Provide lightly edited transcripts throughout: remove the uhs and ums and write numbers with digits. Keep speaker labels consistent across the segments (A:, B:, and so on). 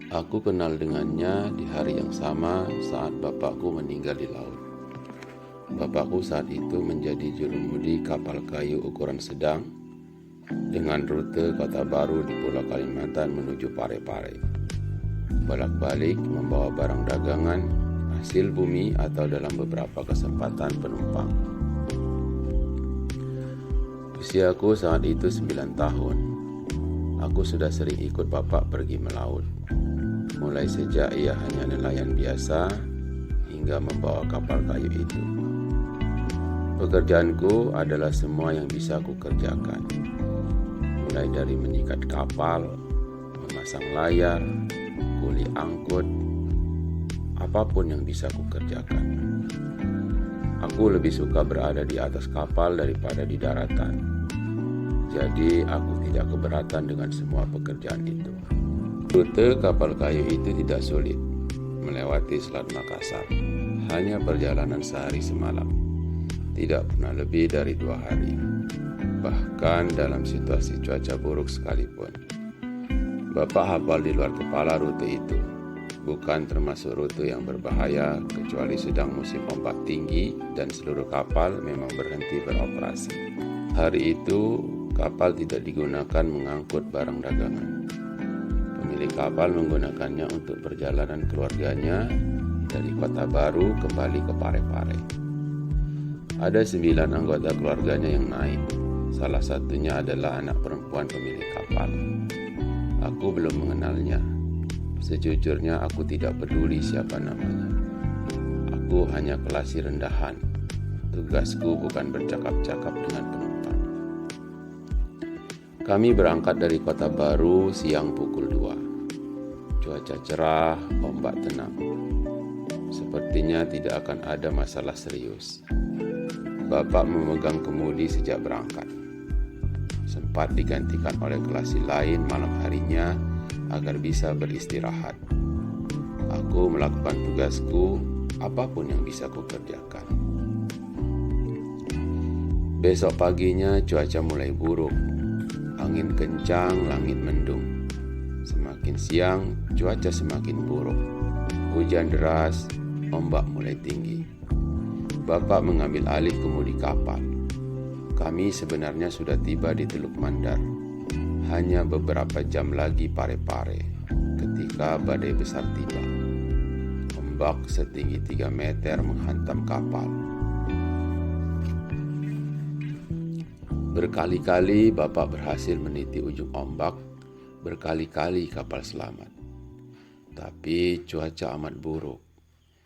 A: Aku kenal dengannya di hari yang sama saat bapakku meninggal di laut. Bapakku saat itu menjadi jurumudi kapal kayu ukuran sedang dengan rute Kota Baru di Pulau Kalimantan menuju Parepare. Bolak-balik membawa barang dagangan, hasil bumi atau dalam beberapa kesempatan penumpang. Usiaku saat itu 9 tahun. Aku sudah sering ikut bapak pergi melaut. Mulai sejak ia hanya nelayan biasa hingga membawa kapal kayu itu. Pekerjaanku adalah semua yang bisa aku kerjakan. Mulai dari menyikat kapal, memasang layar, kuli angkut, apapun yang bisa aku kerjakan. Aku lebih suka berada di atas kapal daripada di daratan. Jadi aku tidak keberatan dengan semua pekerjaan itu. Rute kapal kayu itu tidak sulit, melewati Selat Makassar. Hanya perjalanan sehari semalam, tidak pernah lebih dari 2 hari. Bahkan dalam situasi cuaca buruk sekalipun. Bapak hafal di luar kepala rute itu. Bukan termasuk rute yang berbahaya kecuali sedang musim ombak tinggi dan seluruh kapal memang berhenti beroperasi. Hari itu kapal tidak digunakan mengangkut barang dagangan. Pemilik kapal menggunakannya untuk perjalanan keluarganya dari Kota Baru kembali ke Parepare. Ada 9 anggota keluarganya yang naik. Salah satunya adalah anak perempuan pemilik kapal. Aku belum mengenalnya. Sejujurnya aku tidak peduli siapa namanya. Aku hanya kelas rendahan. Tugasku bukan bercakap-cakap dengan penumpang. Kami berangkat dari Kota Baru siang pukul 2. Cuaca cerah, ombak tenang. Sepertinya tidak akan ada masalah serius. Bapak memegang kemudi sejak berangkat. Sempat digantikan oleh kelasi lain malam harinya agar bisa beristirahat. Aku melakukan tugasku, apapun yang bisa kukerjakan. Besok paginya cuaca mulai buruk. Angin kencang, langit mendung. Semakin siang, cuaca semakin buruk. Hujan deras, ombak mulai tinggi. Bapak mengambil alih kemudi kapal. Kami sebenarnya sudah tiba di Teluk Mandar. Hanya beberapa jam lagi Parepare ketika badai besar tiba. Ombak setinggi 3 meter menghantam kapal. Berkali-kali Bapak berhasil meniti ujung ombak, berkali-kali kapal selamat. Tapi cuaca amat buruk.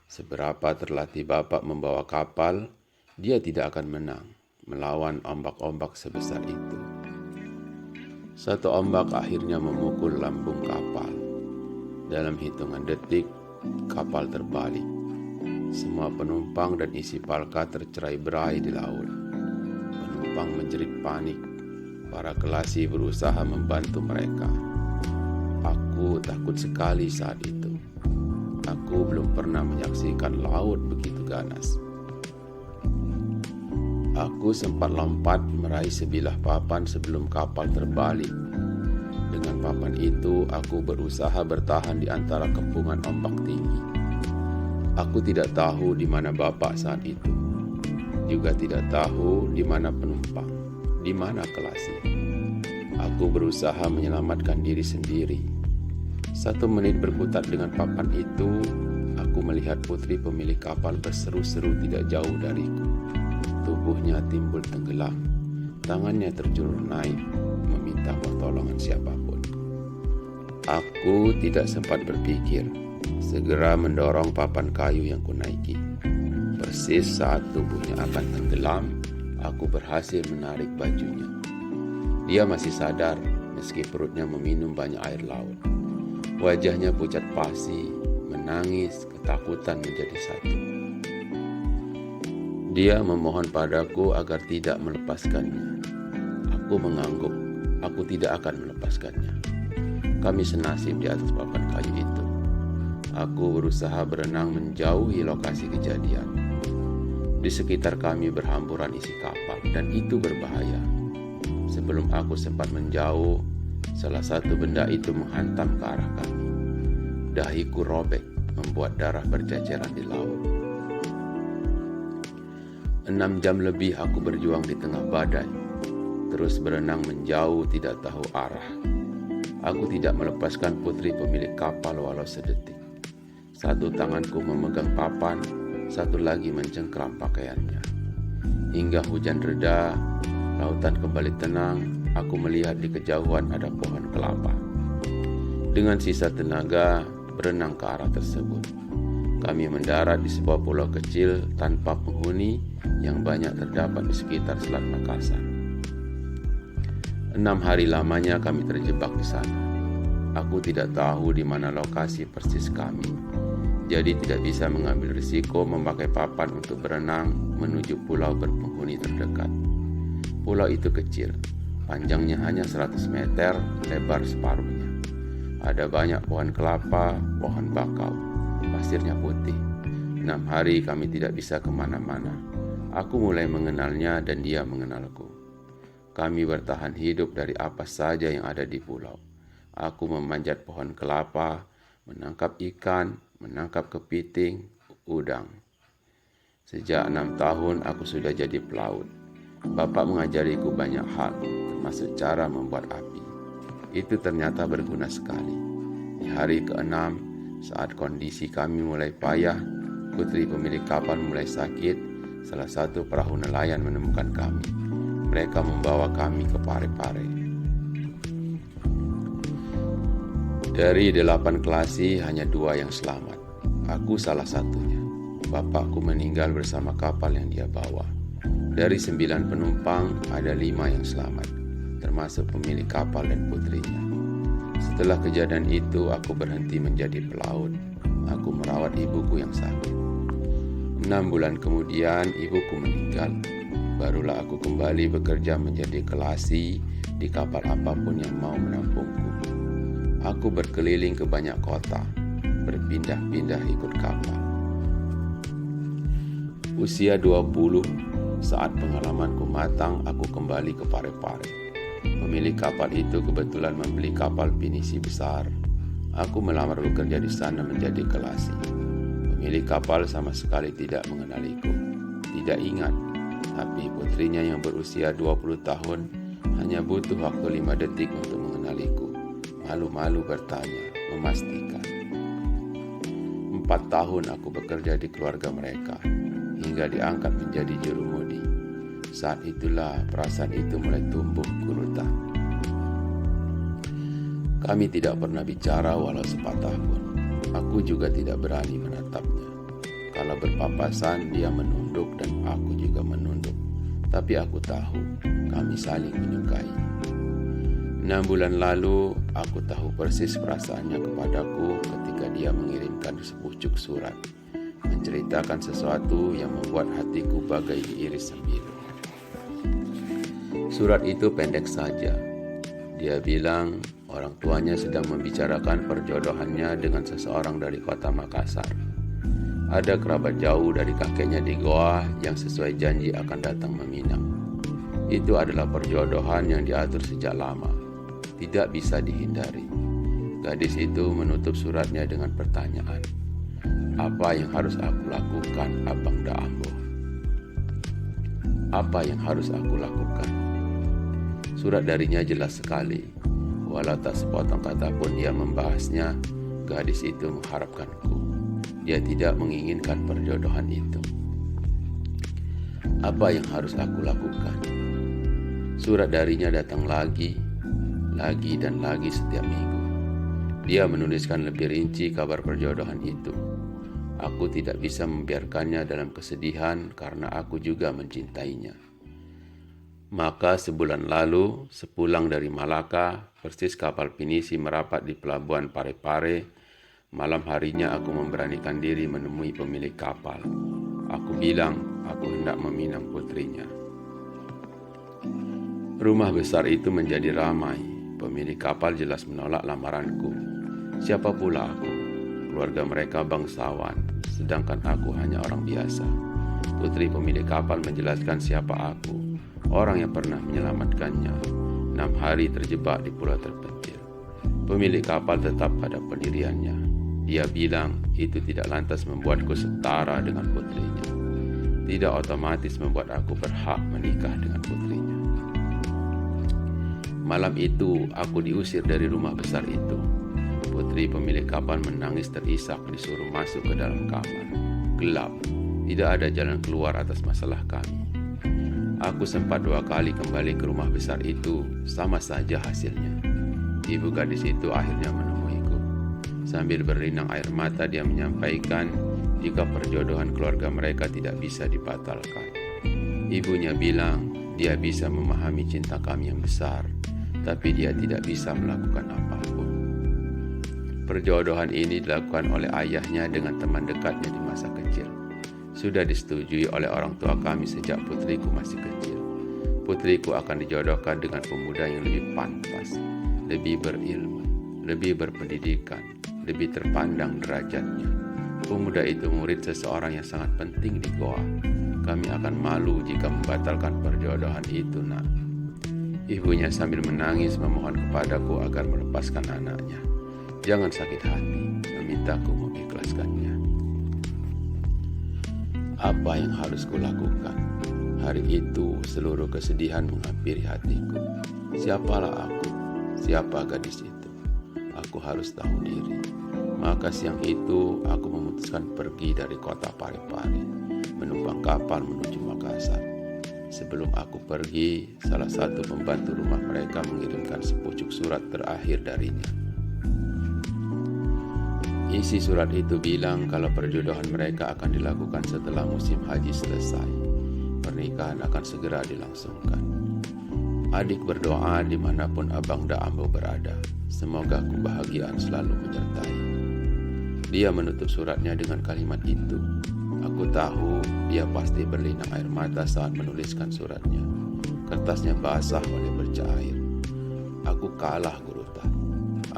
A: Seberapa terlatih Bapak membawa kapal, dia tidak akan menang melawan ombak-ombak sebesar itu. Satu ombak akhirnya memukul lambung kapal. Dalam hitungan detik, kapal terbalik. Semua penumpang dan isi palka tercerai-berai di laut. Penumpang menjerit panik. Para kelasi berusaha membantu mereka. Aku takut sekali saat itu. Aku belum pernah menyaksikan laut begitu ganas. Aku sempat lompat meraih sebilah papan sebelum kapal terbalik. Dengan papan itu, aku berusaha bertahan di antara kepungan ombak tinggi. Aku tidak tahu di mana Bapak saat itu. Juga tidak tahu di mana penumpang, di mana kelasi. Aku berusaha menyelamatkan diri sendiri. 1 menit berkutat dengan papan itu, aku melihat putri pemilik kapal berseru-seru tidak jauh dariku. Tubuhnya timbul tenggelam, tangannya terjulur naik, meminta pertolongan siapapun. Aku tidak sempat berpikir, segera mendorong papan kayu yang kunaiki. Persis saat tubuhnya akan tenggelam, aku berhasil menarik bajunya. Dia masih sadar, meski perutnya meminum banyak air laut. Wajahnya pucat pasi, menangis, ketakutan menjadi satu. Dia memohon padaku agar tidak melepaskannya. Aku mengangguk, aku tidak akan melepaskannya. Kami senasib di atas papan kayu itu. Aku berusaha berenang menjauhi lokasi kejadian. Di sekitar kami berhamburan isi kapal dan itu berbahaya. Sebelum aku sempat menjauh, salah satu benda itu menghantam ke arah kami. Dahiku robek, membuat darah berceceran di laut. 6 jam lebih aku berjuang di tengah badai, terus berenang menjauh tidak tahu arah. Aku tidak melepaskan putri pemilik kapal walau sedetik. Satu tanganku memegang papan, satu lagi mencengkram pakaiannya. Hingga hujan reda, lautan kembali tenang, aku melihat di kejauhan ada pohon kelapa. Dengan sisa tenaga, berenang ke arah tersebut. Kami mendarat di sebuah pulau kecil tanpa penghuni yang banyak terdapat di sekitar Selat Makassar. 6 hari lamanya kami terjebak di sana. Aku tidak tahu di mana lokasi persis kami, jadi tidak bisa mengambil risiko memakai papan untuk berenang menuju pulau berpenghuni terdekat. Pulau itu kecil, panjangnya hanya 100 meter, lebar separuhnya. Ada banyak pohon kelapa, pohon bakau, pasirnya putih. 6 hari kami tidak bisa kemana-mana. Aku mulai mengenalnya dan dia mengenalku. Kami bertahan hidup dari apa saja yang ada di pulau. Aku memanjat pohon kelapa, menangkap ikan, menangkap kepiting, udang. Sejak 6 tahun aku sudah jadi pelaut. Bapak mengajariku banyak hal, termasuk cara membuat api. Itu ternyata berguna sekali. Di hari ke-6, saat kondisi kami mulai payah, putri pemilik kapal mulai sakit. Salah satu perahu nelayan menemukan kami. Mereka membawa kami ke Pare-Pare. Dari 8 kelasi, hanya 2 yang selamat. Aku salah satunya. Bapakku meninggal bersama kapal yang dia bawa. Dari 9 penumpang, ada 5 yang selamat, termasuk pemilik kapal dan putrinya. Setelah kejadian itu, aku berhenti menjadi pelaut. Aku merawat ibuku yang sakit. 6 bulan kemudian, ibuku meninggal. Barulah aku kembali bekerja menjadi kelasi di kapal apapun yang mau menampungku. Aku berkeliling ke banyak kota, berpindah-pindah ikut kapal. Usia 20, saat pengalamanku matang, aku kembali ke Pare-Pare. Pemilik kapal itu kebetulan membeli kapal pinisi besar. Aku melamar bekerja di sana menjadi kelasi. Pemilik kapal sama sekali tidak mengenaliku, tidak ingat, tapi putrinya yang berusia 20 tahun hanya butuh waktu 5 detik untuk mengenaliku. Malu-malu bertanya, memastikan. 4 tahun aku bekerja di keluarga mereka, hingga diangkat menjadi jurumudi. Saat itulah perasaan itu mulai tumbuh gurita. Kami tidak pernah bicara walau sepatah pun. Aku juga tidak berani menatapnya. Kalau berpapasan, dia menunduk dan aku juga menunduk. Tapi aku tahu, kami saling menyukai. 6 bulan lalu, aku tahu persis perasaannya kepadaku ketika dia mengirimkan sepucuk surat, menceritakan sesuatu yang membuat hatiku bagai diiris sembilu. Surat itu pendek saja. Dia bilang orang tuanya sedang membicarakan perjodohannya dengan seseorang dari kota Makassar. Ada kerabat jauh dari kakeknya di Goa yang sesuai janji akan datang meminang. Itu adalah perjodohan yang diatur sejak lama, tidak bisa dihindari. Gadis itu menutup suratnya dengan pertanyaan, "Apa yang harus aku lakukan, Abang Daambo? Apa yang harus aku lakukan?" Surat darinya jelas sekali. Walau tak sepotong kata pun dia membahasnya, gadis itu mengharapkanku. Dia tidak menginginkan perjodohan itu. Apa yang harus aku lakukan? Surat darinya datang lagi dan lagi setiap minggu. Dia menuliskan lebih rinci kabar perjodohan itu. Aku tidak bisa membiarkannya dalam kesedihan karena aku juga mencintainya. Maka sebulan lalu, sepulang dari Malaka, persis kapal pinisi merapat di pelabuhan Pare-Pare. Malam harinya aku memberanikan diri menemui pemilik kapal. Aku bilang aku hendak meminang putrinya. Rumah besar itu menjadi ramai. Pemilik kapal jelas menolak lamaranku. Siapa pula aku? Keluarga mereka bangsawan, sedangkan aku hanya orang biasa. Putri pemilik kapal menjelaskan siapa aku, orang yang pernah menyelamatkannya. 6 hari terjebak di pulau terpencil. Pemilik kapal tetap pada pendiriannya. Dia bilang itu tidak lantas membuatku setara dengan putrinya. Tidak otomatis membuat aku berhak menikah dengan putrinya. Malam itu aku diusir dari rumah besar itu. Putri pemilik kapal menangis terisak disuruh masuk ke dalam kamar. Gelap, tidak ada jalan keluar atas masalah kami. Aku sempat 2 kali kembali ke rumah besar itu, sama saja hasilnya. Ibu gadis itu akhirnya menemuiku. Sambil berlinang air mata dia menyampaikan jika perjodohan keluarga mereka tidak bisa dibatalkan. Ibunya bilang dia bisa memahami cinta kami yang besar, tapi dia tidak bisa melakukan apapun. Perjodohan ini dilakukan oleh ayahnya dengan teman dekatnya di masa kecil. Sudah disetujui oleh orang tua kami sejak putriku masih kecil. Putriku akan dijodohkan dengan pemuda yang lebih pantas, lebih berilmu, lebih berpendidikan, lebih terpandang derajatnya. Pemuda itu murid seseorang yang sangat penting di Goa. Kami akan malu jika membatalkan perjodohan itu, nak. Ibunya sambil menangis memohon kepadaku agar melepaskan anaknya. Jangan sakit hati, memintaku mengikhlaskannya. Apa yang harus kulakukan? Hari itu seluruh kesedihan menghampiri hatiku. Siapalah aku? Siapa gadis itu? Aku harus tahu diri. Maka siang itu aku memutuskan pergi dari kota Parepare, menumpang kapal menuju Makassar. Sebelum aku pergi, salah satu pembantu rumah mereka mengirimkan sepucuk surat terakhir darinya. Isi surat itu bilang kalau perjodohan mereka akan dilakukan setelah musim haji selesai. Pernikahan akan segera dilangsungkan. Adik berdoa dimanapun Abang Da Ambo berada. Semoga kebahagiaan selalu menyertai. Dia menutup suratnya dengan kalimat itu. Aku tahu dia pasti berlinang air mata saat menuliskan suratnya. Kertasnya basah oleh bercak air. Aku kalah, Guruta.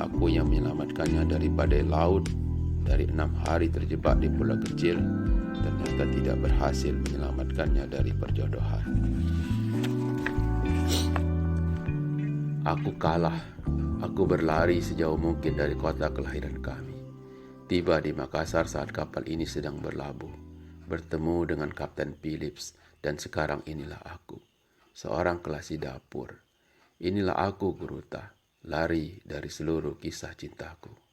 A: Aku yang menyelamatkannya dari badai laut, dari 6 hari terjebak di pulau kecil, ternyata tidak berhasil menyelamatkannya dari perjodohan. Aku kalah. Aku berlari sejauh mungkin dari kota kelahiran kami. Tiba di Makassar saat kapal ini sedang berlabuh. Bertemu dengan Kapten Philips, dan sekarang inilah aku, seorang kelasi dapur. Inilah aku, Guruta, lari dari seluruh kisah cintaku.